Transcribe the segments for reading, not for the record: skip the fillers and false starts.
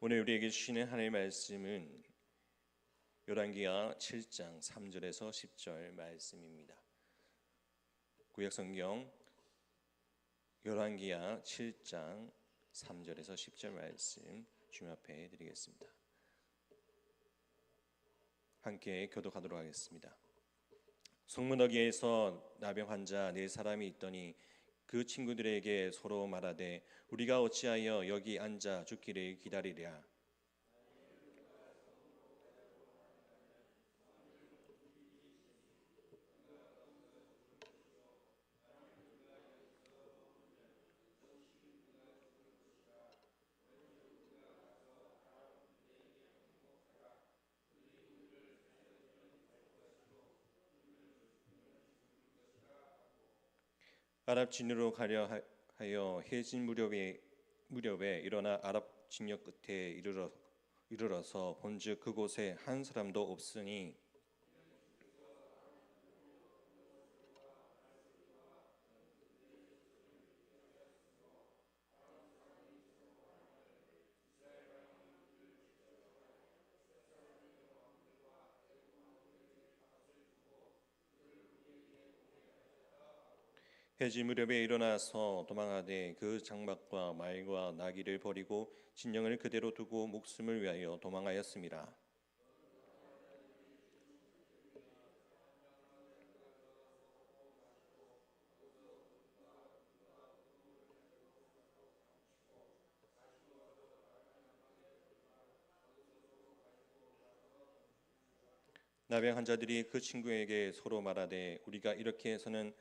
오늘 우리에게 주시는 하나님의 말씀은 열왕기하 7장 3절에서 10절 말씀입니다. 구약성경 열왕기하 7장 3절에서 10절 말씀 주님 앞에 드리겠습니다. 함께 교독하도록 하겠습니다. 성문어기에서 나병 환자 4사람이 있더니 그 친구들에게 서로 말하되 우리가 어찌하여 여기 앉아 죽기를 기다리랴. 아랍 진으로 가려 하여 해진 무렵에 일어나 아랍 진역 끝에 이르러서 본즉 그곳에 한 사람도 없으니 해질 무렵에 일어나서 도망하되 그 장막과 말과 나귀를 버리고 진영을 그대로 두고 목숨을 위하여 도망하였습니다. 나병 환자들이 그 친구에게 서로 말하되 우리가 이렇게 해서는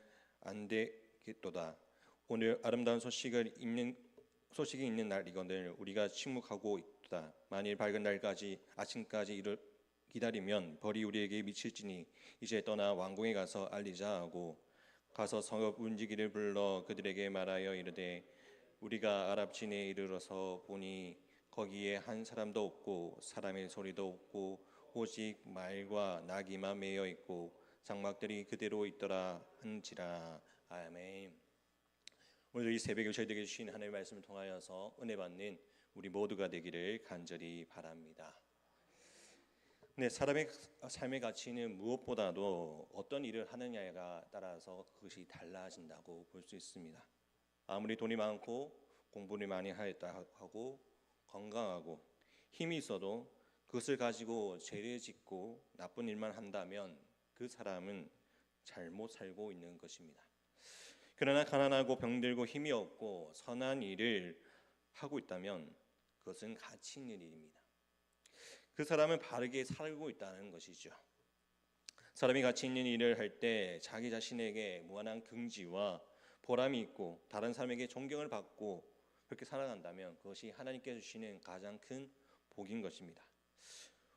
안 되겠도다. 오늘 아름다운 소식이 있는 날이거늘 우리가 침묵하고 있다. 만일 밝은 날까지 아침까지 기다리면 벌이 우리에게 미칠지니 이제 떠나 왕궁에 가서 알리자 하고 가서 성읍 문지기를 불러 그들에게 말하여 이르되 우리가 아랍 진에 이르러서 보니 거기에 한 사람도 없고 사람의 소리도 없고 오직 말과 나귀만 매여 있고 장막들이 그대로 있더라 한지라. 아멘. 오늘 이 새벽에 저희에게 주신 하나님의 말씀을 통하여서 은혜 받는 우리 모두가 되기를 간절히 바랍니다. 네, 사람의 삶의 가치는 무엇보다도 어떤 일을 하느냐에 따라서 그것이 달라진다고 볼 수 있습니다. 아무리 돈이 많고 공부를 많이 하였다 하고 건강하고 힘이 있어도 그것을 가지고 죄를 짓고 나쁜 일만 한다면 그 사람은 잘못 살고 있는 것입니다. 그러나 가난하고 병들고 힘이 없고 선한 일을 하고 있다면 그것은 가치 있는 일입니다. 그 사람은 바르게 살고 있다는 것이죠. 사람이 가치 있는 일을 할 때 자기 자신에게 무한한 긍지와 보람이 있고 다른 사람에게 존경을 받고 그렇게 살아간다면 그것이 하나님께서 주시는 가장 큰 복인 것입니다.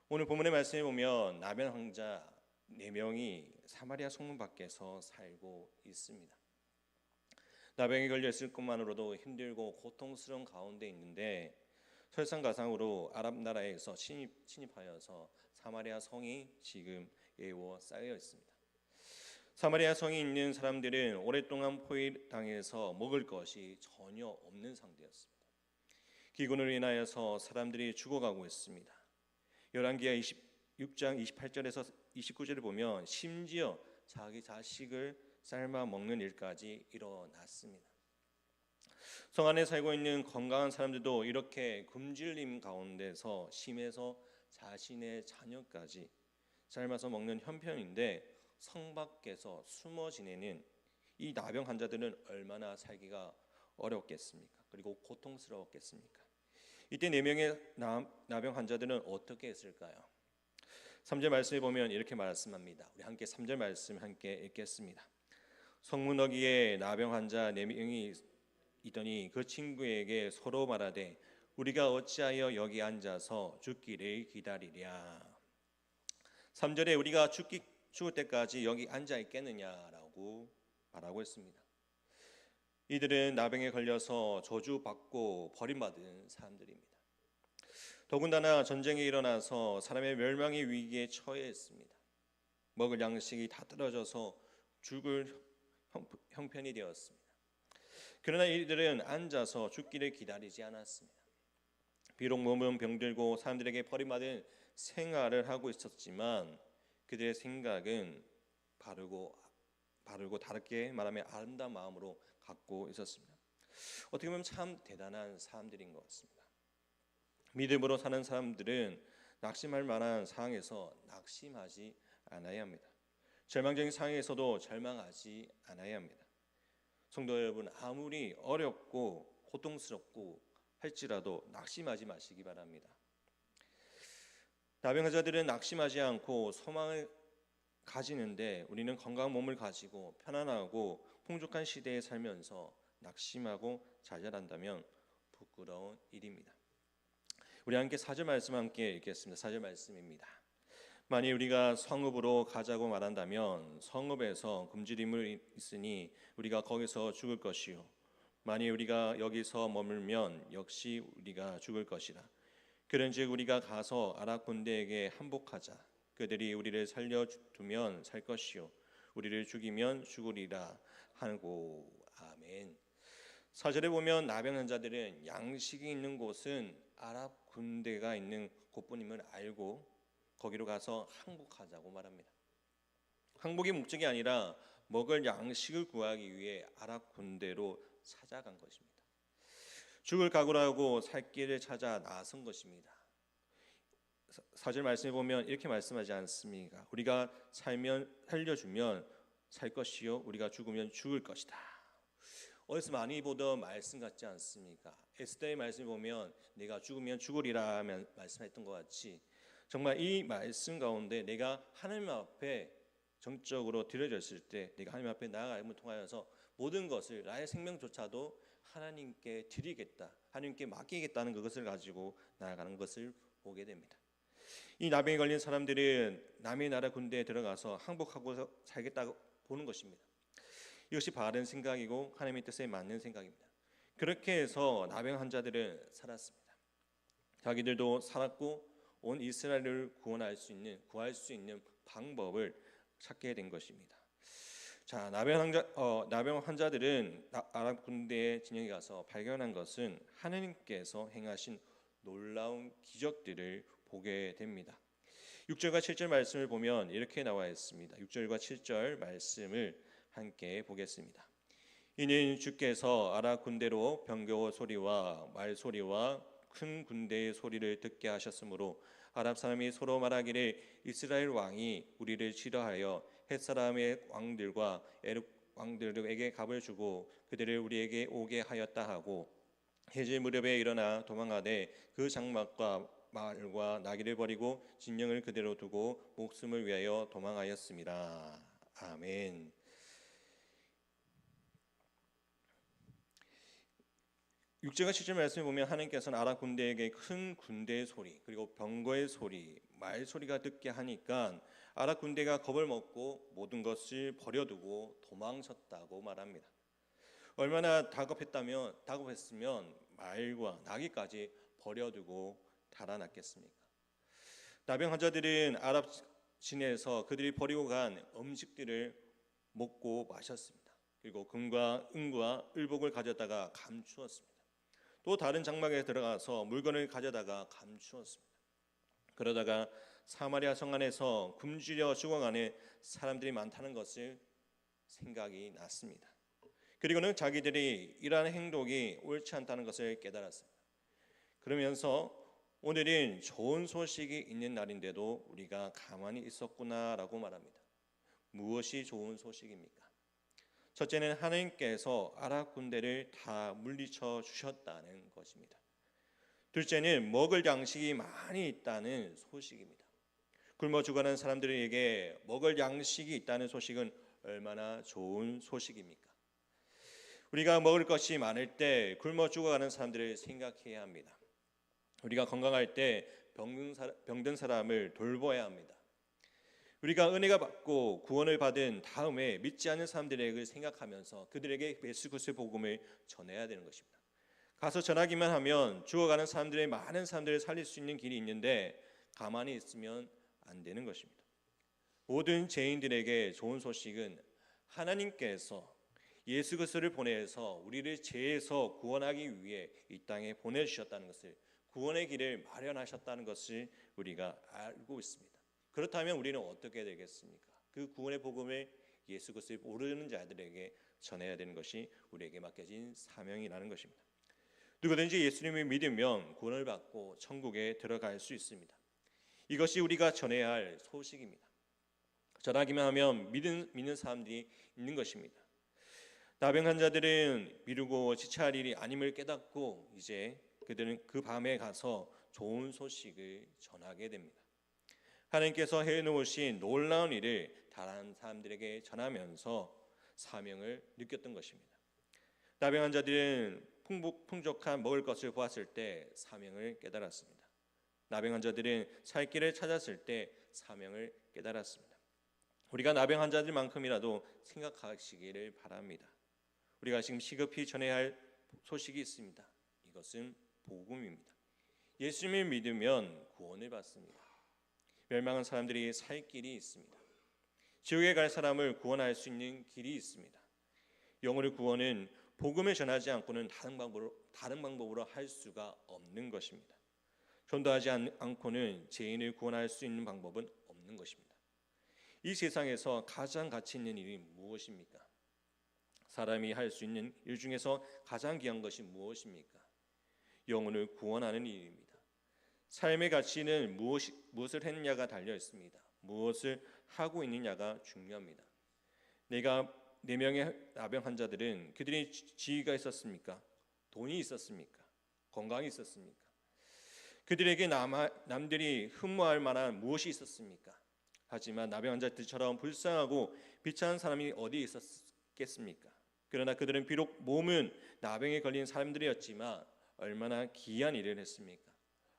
오늘 본문의 말씀에 보면 나병 환자 4명이 사마리아 성문 밖에서 살고 있습니다. 나병에 걸렸을 것만으로도 힘들고 고통스러운 가운데 있는데 설상가상으로 아랍 나라에서 침입하여서 사마리아 성이 지금 에워싸여 있습니다. 사마리아 성에 있는 사람들은 오랫동안 포위당해서 먹을 것이 전혀 없는 상태였습니다. 기근으로 인하여서 사람들이 죽어가고 있습니다. 열왕기하 26장 28절에서 29절을 보면 심지어 자기 자식을 삶아 먹는 일까지 일어났습니다. 성 안에 살고 있는 건강한 사람들도 이렇게 굶주림 가운데서 심해서 자신의 자녀까지 삶아서 먹는 형편인데 성 밖에서 숨어 지내는 이 나병 환자들은 얼마나 살기가 어렵겠습니까? 그리고 고통스러웠겠습니까? 이때 4명의 나병 환자들은 어떻게 했을까요? 3절 말씀에 보면 이렇게 말씀합니다. 우리 함께 3절 말씀 함께 읽겠습니다. 성문어기에 나병 환자 4명이 있더니 그 친구에게 서로 말하되 우리가 어찌하여 여기 앉아서 죽기를 기다리랴. 3절에 우리가 죽을 때까지 여기 앉아 있겠느냐라고 말하고 있습니다. 이들은 나병에 걸려서 저주받고 버림받은 사람들입니다. 더군다나 전쟁이 일어나서 사람의 멸망의 위기에 처해 있습니다. 먹을 양식이 다 떨어져서 죽을 형편이 되었습니다. 그러나 이들은 앉아서 죽기를 기다리지 않았습니다. 비록 몸은 병들고 사람들에게 버림받은 생활을 하고 있었지만 그들의 생각은 바르고 다르게 말하면 아름다운 마음으로 갖고 있었습니다. 어떻게 보면 참 대단한 사람들인 것 같습니다. 믿음으로 사는 사람들은 낙심할 만한 상황에서 낙심하지 않아야 합니다. 절망적인 상황에서도 절망하지 않아야 합니다. 성도 여러분, 아무리 어렵고 고통스럽고 할지라도 낙심하지 마시기 바랍니다. 나병자들은 낙심하지 않고 소망을 가지는데 우리는 건강한 몸을 가지고 편안하고 풍족한 시대에 살면서 낙심하고 좌절한다면 부끄러운 일입니다. 우리 함께 4절 말씀 함께 읽겠습니다. 4절 말씀입니다. 만일 우리가 성읍으로 가자고 말한다면 성읍에서 굶주림을 있으니 우리가 거기서 죽을 것이요 만일 우리가 여기서 머물면 역시 우리가 죽을 것이라. 그런즉 우리가 가서 아랍 군대에게 항복하자. 그들이 우리를 살려두면 살 것이요 우리를 죽이면 죽으리라 하고. 아멘. 4절에 보면 나병한 자들은 양식이 있는 곳은 아랍 군대가 있는 곳뿐임을 알고 거기로 가서 항복하자고 말합니다. 항복이 목적이 아니라 먹을 양식을 구하기 위해 아랍 군대로 찾아간 것입니다. 죽을 각오로 하고 살 길을 찾아 나선 것입니다. 4절 말씀에 보면 이렇게 말씀하지 않습니까? 우리가 살려주면 살 것이요 우리가 죽으면 죽을 것이다. 어디서 많이 보던 말씀 같지 않습니까? 에스더의 말씀을 보면 내가 죽으면 죽으리라 말씀했던 것 같이 정말 이 말씀 가운데 내가 하나님 앞에 정적으로 드려졌을 때 내가 하나님 앞에 나아감을 통하여서 모든 것을 나의 생명조차도 하나님께 드리겠다, 하나님께 맡기겠다는 그것을 가지고 나아가는 것을 보게 됩니다. 이 나병에 걸린 사람들은 남의 나라 군대에 들어가서 항복하고 살겠다고 보는 것입니다. 이것이 바른 생각이고 하나님의 뜻에 맞는 생각입니다. 그렇게 해서 나병 환자들은 살았습니다. 자기들도 살았고 온 이스라엘을 구할 수 있는 방법을 찾게 된 것입니다. 자, 나병 환자들은 아랍 군대의 진영에 가서 발견한 것은 하나님께서 행하신 놀라운 기적들을 보게 됩니다. 6절과 7절 말씀을 보면 이렇게 나와 있습니다. 6절과 7절 말씀을 함께 보겠습니다. 이는 주께서 아랍 군대로 병거 소리와 말 소리와 큰 군대의 소리를 듣게 하셨으므로 아랍 사람이 서로 말하기를 이스라엘 왕이 우리를 치러하여 헷 사람의 왕들과 에룹 왕들에게 갑을 주고 그들을 우리에게 오게 하였다 하고 해질 무렵에 일어나 도망하되 그 장막과 말과 나귀를 버리고 진영을 그대로 두고 목숨을 위하여 도망하였습니다. 아멘. 육절과 7절 말씀을 보면 하나님께서는 아랍 군대에게 큰 군대의 소리 그리고 병거의 소리, 말 소리가 듣게 하니까 아랍 군대가 겁을 먹고 모든 것을 버려두고 도망쳤다고 말합니다. 얼마나 다급했으면 말과 나귀까지 버려두고 달아났겠습니까? 나병 환자들은 아랍 진에서 그들이 버리고 간 음식들을 먹고 마셨습니다. 그리고 금과 은과 을복을 가져다가 감추었습니다. 또 다른 장막에 들어가서 물건을 가져다가 감추었습니다. 그러다가 사마리아 성 안에서 굶주려 죽어가는 사람들이 많다는 것을 생각이 났습니다. 그리고는 자기들이 이러한 행동이 옳지 않다는 것을 깨달았습니다. 그러면서 오늘은 좋은 소식이 있는 날인데도 우리가 가만히 있었구나라고 말합니다. 무엇이 좋은 소식입니까? 첫째는 하나님께서 아랍 군대를 다 물리쳐 주셨다는 것입니다. 둘째는 먹을 양식이 많이 있다는 소식입니다. 굶어 죽어가는 사람들에게 먹을 양식이 있다는 소식은 얼마나 좋은 소식입니까? 우리가 먹을 것이 많을 때 굶어 죽어가는 사람들을 생각해야 합니다. 우리가 건강할 때 병든 사람을 돌봐야 합니다. 우리가 은혜가 받고 구원을 받은 다음에 믿지 않는 사람들에게 생각하면서 그들에게 예수 그리스도의 복음을 전해야 되는 것입니다. 가서 전하기만 하면 죽어가는 사람들의 많은 사람들을 살릴 수 있는 길이 있는데 가만히 있으면 안 되는 것입니다. 모든 죄인들에게 좋은 소식은 하나님께서 예수 그리스도를 보내서 우리를 죄에서 구원하기 위해 이 땅에 보내주셨다는 것을 구원의 길을 마련하셨다는 것을 우리가 알고 있습니다. 그렇다면 우리는 어떻게 되겠습니까? 그 구원의 복음을 예수 그리스도를 모르는 자들에게 전해야 되는 것이 우리에게 맡겨진 사명이라는 것입니다. 누구든지 예수님을 믿으면 구원을 받고 천국에 들어갈 수 있습니다. 이것이 우리가 전해야 할 소식입니다. 전하기만 하면 믿는 사람들이 있는 것입니다. 나병 환자들은 미루고 지체할 일이 아님을 깨닫고 이제 그들은 그 밤에 가서 좋은 소식을 전하게 됩니다. 하나님께서 해놓으신 놀라운 일을 다른 사람들에게 전하면서 사명을 느꼈던 것입니다. 나병 환자들은 풍족한 먹을 것을 보았을 때 사명을 깨달았습니다. 나병 환자들은 살 길을 찾았을 때 사명을 깨달았습니다. 우리가 나병 환자들만큼이라도 생각하시기를 바랍니다. 우리가 지금 시급히 전해야 할 소식이 있습니다. 이것은 복음입니다. 예수님을 믿으면 구원을 받습니다. 멸망한 사람들이 살 길이 있습니다. 지옥에 갈 사람을 구원할 수 있는 길이 있습니다. 영혼의 구원은 복음을 전하지 않고는 다른 방법으로 할 수가 없는 것입니다. 전도하지 않고는 죄인을 구원할 수 있는 방법은 없는 것입니다. 이 세상에서 가장 가치 있는 일이 무엇입니까? 사람이 할 수 있는 일 중에서 가장 귀한 것이 무엇입니까? 영혼을 구원하는 일입니다. 삶의 가치는 무엇을 했느냐가 달려 있습니다. 무엇을 하고 있느냐가 중요합니다. 내가 4명의 나병 환자들은 그들이 지위가 있었습니까? 돈이 있었습니까? 건강이 있었습니까? 그들에게 남들이 흠모할 만한 무엇이 있었습니까? 하지만 나병 환자들처럼 불쌍하고 비참한 사람이 어디 있었겠습니까? 그러나 그들은 비록 몸은 나병에 걸린 사람들이었지만 얼마나 귀한 일을 했습니까?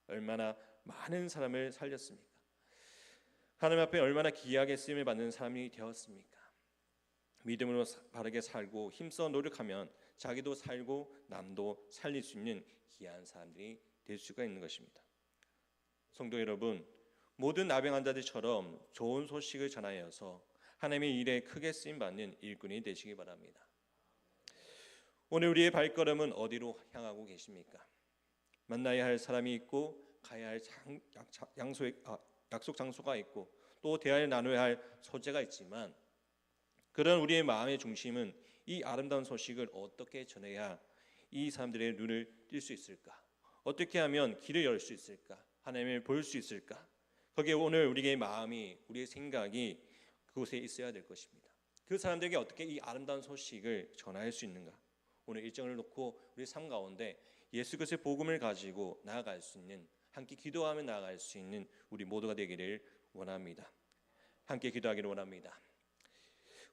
얼마나 많은 사람을 살렸습니까? 하나님 앞에 얼마나 귀하게 쓰임을 받는 사람이 되었습니까? 믿음으로 바르게 살고 힘써 노력하면 자기도 살고 남도 살릴 수 있는 귀한 사람들이 될 수가 있는 것입니다. 성도 여러분, 모든 나병 환자들처럼 좋은 소식을 전하여서 하나님의 일에 크게 쓰임 받는 일꾼이 되시기 바랍니다. 오늘 우리의 발걸음은 어디로 향하고 계십니까? 만나야 할 사람이 있고 가야 할 약속 장소가 있고 또 대화를 나눠야 할 소재가 있지만 그런 우리의 마음의 중심은 이 아름다운 소식을 어떻게 전해야 이 사람들의 눈을 뜰 수 있을까? 어떻게 하면 길을 열 수 있을까? 하나님을 볼 수 있을까? 거기에 오늘 우리의 마음이 우리의 생각이 그곳에 있어야 될 것입니다. 그 사람들에게 어떻게 이 아름다운 소식을 전할 수 있는가? 오늘 일정을 놓고 우리 삶 가운데 예수 그리스도의 복음을 가지고 나아갈 수 있는 함께 기도하며 나아갈 수 있는 우리 모두가 되기를 원합니다. 함께 기도하기를 원합니다.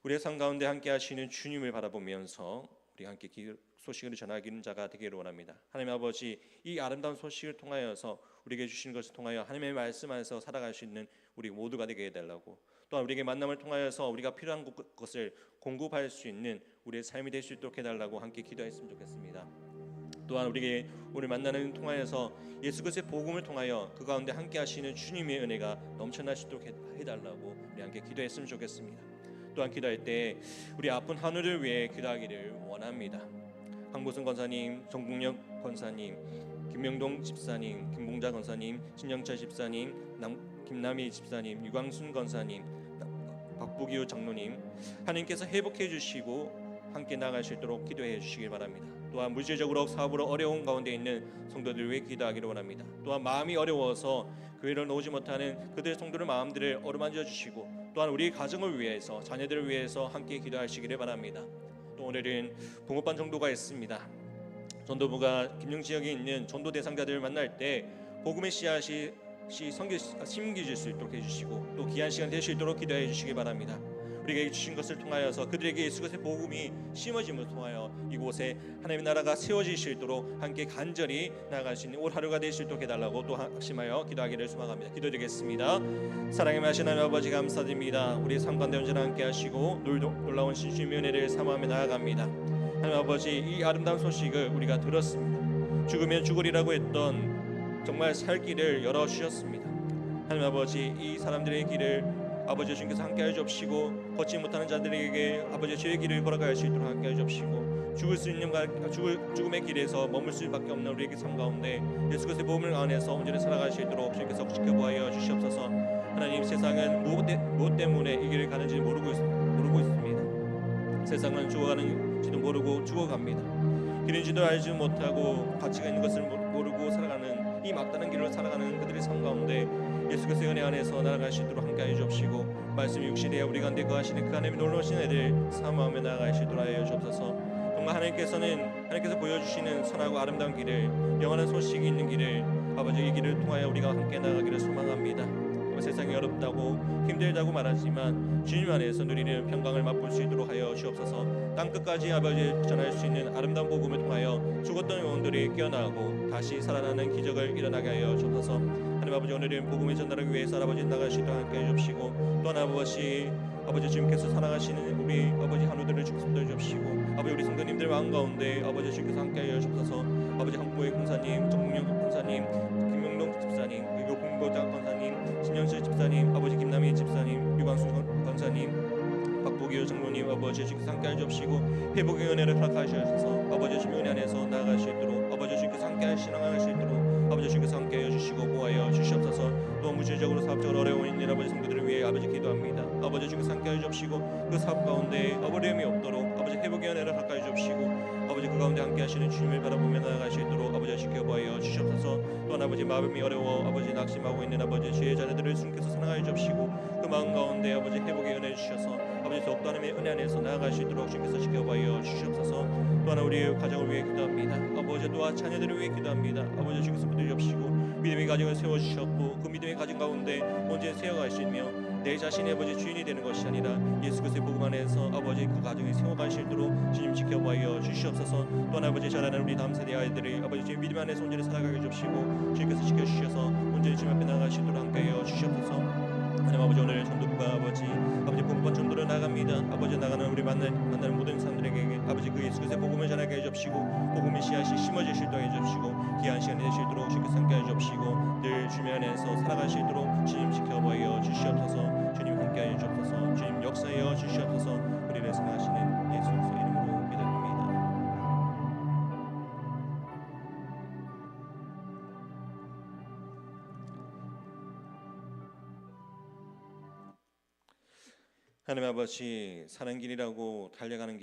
우리의 삶 가운데 함께 하시는 주님을 바라보면서 우리 함께 소식을 전하기는 자가 되기를 원합니다. 하나님 아버지, 이 아름다운 소식을 통하여서 우리에게 주신 것을 통하여 하나님의 말씀 안에서 살아갈 수 있는 우리 모두가 되게 해달라고, 또한 우리에게 만남을 통하여서 우리가 필요한 것을 공급할 수 있는 우리의 삶이 될 수 있도록 해달라고 함께 기도했으면 좋겠습니다. 또한 우리에게 오늘 만나는 통하여서 예수 그리스도의 복음을 통하여 그 가운데 함께 하시는 주님의 은혜가 넘쳐날 수 있도록 해달라고 우리 함께 기도했으면 좋겠습니다. 또한 기도할 때 우리 아픈 한우를 위해 기도하기를 원합니다. 황보승 권사님, 정국력 권사님, 김명동 집사님, 김봉자 권사님, 신영철 집사님, 김남희 집사님, 유광순 권사님, 박부기호 장로님, 하나님께서 회복해 주시고 함께 나아갈 수 있도록 기도해 주시길 바랍니다. 또한 물질적으로 사업으로 어려운 가운데 있는 성도들 위해 기도하기를 원합니다. 또한 마음이 어려워서 교회를 나오지 못하는 그들의 성도들 마음들을 어루만져 주시고, 또한 우리 가정을 위해서, 자녀들을 위해서 함께 기도하시기를 바랍니다. 또 오늘은 붕어반 전도가 있습니다. 전도부가 김영 지역에 있는 전도 대상자들을 만날 때 복음의 씨앗이 심겨질 수 있도록 해주시고 또 귀한 시간 될 수 있도록 기도해 주시기 바랍니다. 우리에게 주신 것을 통하여서 그들에게 예수 그리스도의 복음이 심어짐을 통하여 이곳에 하나님의 나라가 세워질 수 있도록 함께 간절히 나아갈 수 있는 올 하루가 될 수 있도록 해달라고 또 확심하여 기도하기를 소망합니다. 기도드리겠습니다. 사랑의 하신 하나님 아버지 감사드립니다. 우리의 삶 가운데 언제나 함께 하시고 놀라운 신주님의 은혜를 사모하며 나아갑니다. 하나님 아버지, 이 아름다운 소식을 우리가 들었습니다. 죽으면 죽으리라고 했던 정말 살 길을 열어주셨습니다. 하나님 아버지, 이 사람들의 길을 아버지 주님께서 함께하여 주옵시고 걷지 못하는 자들에게 아버지 주의 길을 걸어갈 수 있도록 함께하여 주옵시고 죽음의 길에서 머물 수밖에 없는 우리에게 삶 가운데 예수 그리스도의 복음을 안에서 온전히 살아가시도록 주님께서 지켜보아 주시옵소서. 하나님, 세상은 무엇 때문에 이 길을 가는지 모르고 있습니다. 세상은 죽어가는지도 모르고 죽어갑니다. 길인지도 알지 못하고 가치가 있는 것을 모르고 살아가는 이 막다른 길을 살아가는 그들의 삶 가운데 예수 그리스도의 은혜 안에서 나아가시도록 함께하여 주옵시고, 말씀이 육신에 우리 가운데 거하시는 그 하나님의 놀라우신 애들 사모하며 나아가시도록 하여 주옵소서. 정말 하나님께서 보여주시는 선하고 아름다운 길을, 영원한 소식이 있는 길을, 아버지 이 길을 통하여 우리가 함께 나가기를 소망합니다. 세상이 어렵다고 힘들다고 말하지만 주님 안에서 누리는 평강을 맛볼 수 있도록 하여 주옵소서. 땅끝까지 아버지 전할 수 있는 아름다운 복음을 통하여 죽었던 영혼들이 깨어나고 다시 살아나는 기적을 일어나게 하여 주옵소서. 하나님 아버지, 오늘은 복음을 전달하기 위해서 아버지 나가시도록 함께 해주시고, 또한 아버지 주님께서 사랑하시는 우리 아버지 한우들을 축복해 주옵시고, 아버지 우리 성도님들 마음 가운데 아버지 주님께서 함께 하여 주옵소서. 아버지 한국의 권사님, 정국영 권사님, 김명동 집사님, 그리고 공보장 권사님, 신영실 집사님, 아버지 김남희 집사님, 유광수 권사님, 박보기호 장로님, 아버지 주님께서 함께 하여 주옵시고, 회복의 은혜를 허락하셔서 아버지 주님 은혜 안에서 나아가시도록 아버지 주님께서 함께 신앙할 수 있도록 아버지 주님께서 함께 해주시고 보하여 주시옵소서. 또 물질적으로 사업적으로 어려운 있는 아버지 성도들을 위해 아버지 기도합니다. 아버지 주님께서 함께 해주시고, 그 사업 가운데 어려움이 없도록 아버지 회복의 은혜를 가까이 주시고, 아버지 그 가운데 함께 하시는 주님을 바라보며 나아갈 수 있도록 아버지 지켜보아 주시옵소서. 또한 아버지 마음이 어려워 아버지 낙심하고 있는 아버지 주의 자녀들을 주님께서 사랑하여 주시고, 그 마음 가운데 아버지 회복의 은혜 주셔서 아버지 더욱더 하나님의 은혜 안에서 나아갈 수 있도록 주님께서 지켜보아 주시옵소서. 또한 우리 가정을 위해 기도합니다. 아버지 또한 자녀들을 위해 기도합니다. 아버지 주님께서 붙들주시고 믿음의 가정을 세워주셨고, 그 믿음의 가정 가운데 언제 세워가시며 내 자신의 아버지 주인이 되는 것이 아니라 예수 그리스도의 복음 안에서 아버지 그 가정이 세워가시도록 주님 지켜보아 주시옵소서. 또한 아버지 자라는 우리 다음 세대 아이들이 아버지 주님 믿음 안에서 온전히 살아가게 해주시고, 주님께서 지켜주셔서 온전히 주님 앞에 나가시도록 함께하여 주시옵소서. 하나님 아버지, 오늘 전도부가 아버지 복음번 전도로 나갑니다. 아버지 나가는 우리 만나는 모든 사람들에게 아버지 그 예수 그리스도의 복음을 전하게 해주시고, 복음의 씨앗이 심어질 수 있도록 해주시고, 귀한 시간이 되시도록 주님께서 함께 해주시고, 늘 주님 안에서 살아가시도록 주님 지켜보아 주시옵소서. 주님 함께하여 주옵소서. 주님 역사하여 주시옵소서. 우리를 사랑하시는 예수 그리스도의 이름으로 기도드립니다. 하나님 아버지, 사는 길이라고 달려가는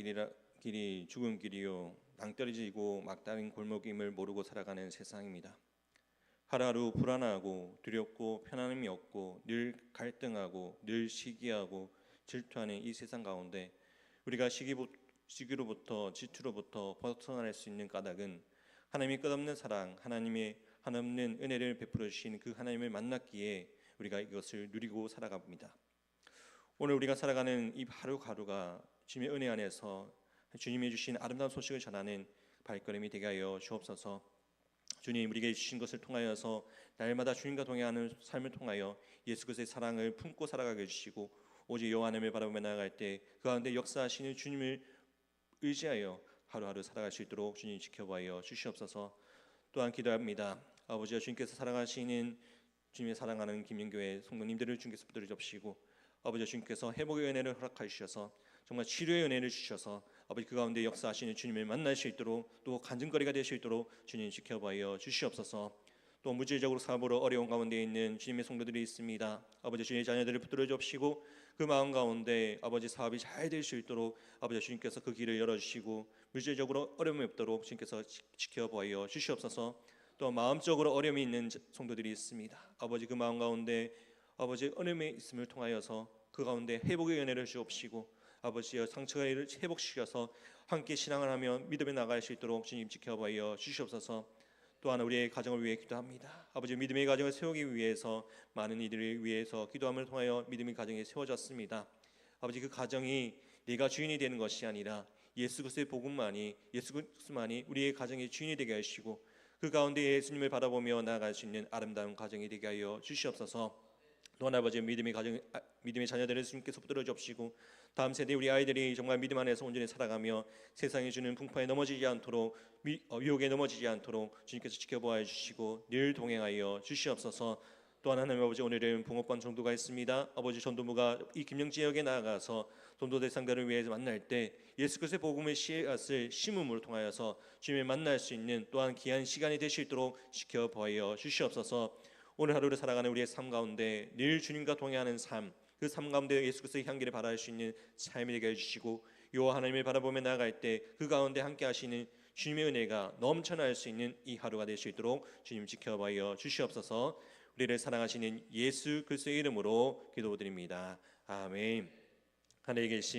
길이 죽은 길이요 낭떠러지고 막다른 골목임을 모르고 살아가는 세상입니다. 하루하루 불안하고 두렵고 편안함이 없고 늘 갈등하고 늘 시기하고 질투하는 이 세상 가운데 우리가 시기로부터 질투로부터 벗어날 수 있는 까닭은 하나님의 끝없는 사랑, 하나님의 한없는 은혜를 베풀어 주신 그 하나님을 만났기에 우리가 이것을 누리고 살아갑니다. 오늘 우리가 살아가는 이 하루하루가 주님의 은혜 안에서 주님이 주신 아름다운 소식을 전하는 발걸음이 되게 하여 주옵소서. 주님, 우리에게 주신 것을 통하여서 날마다 주님과 동행하는 삶을 통하여 예수 그리스도의 사랑을 품고 살아가게 해주시고, 오직 여호와 하나님을 바라보며 나아갈 때 그 가운데 역사하시는 주님을 의지하여 하루하루 살아갈 수 있도록 주님 지켜보아 주시옵소서. 또한 기도합니다. 아버지와 주님께서 사랑하시는 주님의 사랑하는 김영교회 성도님들을 주님께서 붙들어 주시고, 아버지 주님께서 회복의 은혜를 허락하여 주셔서 정말 치료의 은혜를 주셔서 아버지 그 가운데 역사하시는 주님을 만날 수 있도록, 또 간증거리가 될 수 있도록 주님 지켜봐여 주시옵소서. 또 물질적으로 사업으로 어려운 가운데 있는 주님의 성도들이 있습니다. 아버지 주님의 자녀들을 붙들어 주옵시고, 그 마음 가운데 아버지 사업이 잘 될 수 있도록 아버지 주님께서 그 길을 열어주시고, 물질적으로 어려움이 없도록 주님께서 지켜봐여 주시옵소서. 또 마음적으로 어려움이 있는 성도들이 있습니다. 아버지 그 마음 가운데 아버지 어려움이 있음을 통하여서 그 가운데 회복의 은혜를 주옵시고, 아버지의 상처를 회복시켜서 함께 신앙을 하며 믿음에 나갈 수 있도록 주님 지켜봐여 주시옵소서. 또한 우리의 가정을 위해 기도합니다. 아버지 믿음의 가정을 세우기 위해서 많은 이들을 위해서 기도함을 통하여 믿음의 가정이 세워졌습니다. 아버지 그 가정이 내가 주인이 되는 것이 아니라 예수 그리스도의 복음만이, 예수 그리스도만이 우리의 가정의 주인이 되게 하시고, 그 가운데 예수님을 바라보며 나아갈 수 있는 아름다운 가정이 되게 하여 주시옵소서. 또한 아버지 믿음의 자녀들을 주님께서 붙들어 주옵시고, 다음 세대 우리 아이들이 정말 믿음 안에서 온전히 살아가며 세상이 주는 풍파에 넘어지지 않도록, 유혹에 넘어지지 않도록 주님께서 지켜보아 주시고 늘 동행하여 주시옵소서. 또한 하나님 아버지, 오늘은 붕어번 전도가 있습니다. 아버지 전도부가 이 김영 지역에 나아가서 성도 상들을 위해서 만날 때 예수 그리스도의 복음의 씨앗을 심음으로 통하여서 주님을 만날 수 있는 또한 귀한 시간이 될 수 있도록 지켜보여 주시옵소서. 오늘 하루를 살아가는 우리의 삶 가운데 늘 주님과 동행하는 삶, 그 삶 가운데 예수 그리스도의 향기를 발할 수 있는 삶이 되게 해주시고, 여호와 하나님을 바라보며 나아갈 때 그 가운데 함께 하시는 주님의 은혜가 넘쳐날 수 있는 이 하루가 될 수 있도록 주님 지켜봐여 주시옵소서. 우리를 사랑하시는 예수 그리스도의 이름으로 기도드립니다. 아멘. 하늘에 계신